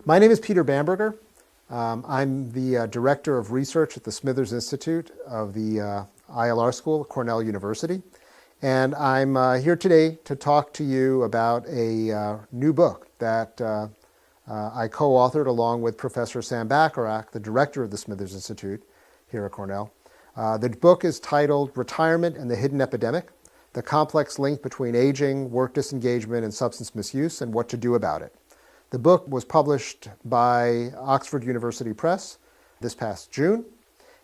My name is Peter Bamberger. I'm the Director of Research at the Smithers Institute of the ILR School at Cornell University. And I'm here today to talk to you about a new book that I co-authored along with Professor Sam Bacharach, the Director of the Smithers Institute here at Cornell. The book is titled Retirement and the Hidden Epidemic: The Complex Link Between Aging, Work Disengagement, and Substance Misuse, and What to Do About It. The book was published by Oxford University Press this past June,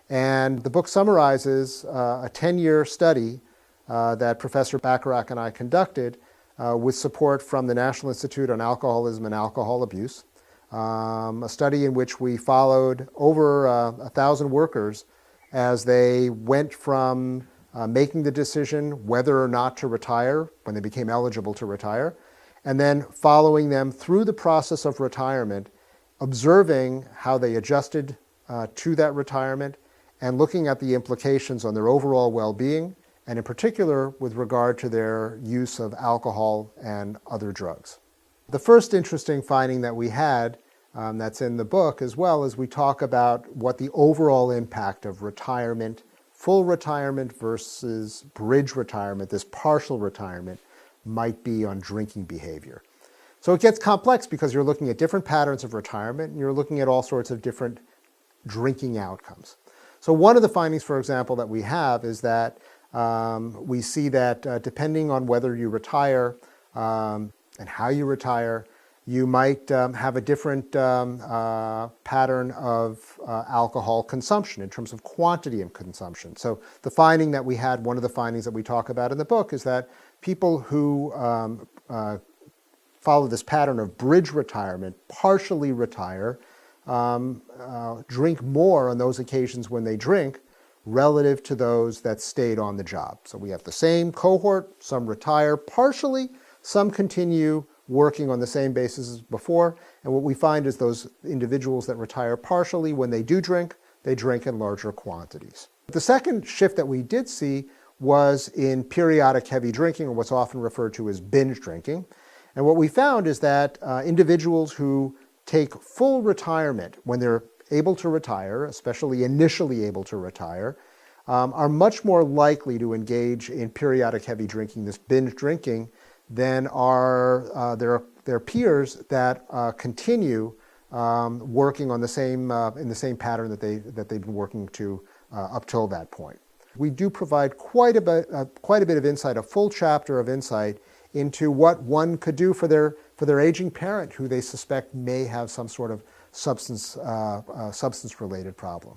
and the book summarizes a 10-year study that Professor Bacharach and I conducted with support from the National Institute on Alcoholism and Alcohol Abuse, a study in which we followed over 1,000 workers as they went from making the decision whether or not to retire when they became eligible to retire, and then following them through the process of retirement, observing how they adjusted to that retirement, and looking at the implications on their overall well-being, and in particular with regard to their use of alcohol and other drugs. The first interesting finding that we had that's in the book, as well as we talk about what the overall impact of retirement, full retirement versus bridge retirement, this partial retirement, might be on drinking behavior. So it gets complex because you're looking at different patterns of retirement and you're looking at all sorts of different drinking outcomes. So one of the findings, for example, that we have is that we see that depending on whether you retire and how you retire, you might have a different pattern of alcohol consumption in terms of quantity of consumption. So the finding that we had, one of the findings that we talk about in the book, is that people who follow this pattern of bridge retirement, partially retire, drink more on those occasions when they drink relative to those that stayed on the job. So we have the same cohort, some retire partially, some continue working on the same basis as before, and what we find is those individuals that retire partially, when they do drink, they drink in larger quantities. The second shift that we did see was in periodic heavy drinking, or what's often referred to as binge drinking. And what we found is that individuals who take full retirement when they're able to retire, especially initially able to retire, are much more likely to engage in periodic heavy drinking, this binge drinking, than are their peers that continue working on the same in the same pattern that they've been working to up till that point. We do provide quite a bit of insight, a full chapter of insight into what one could do for their aging parent who they suspect may have some sort of substance related problem.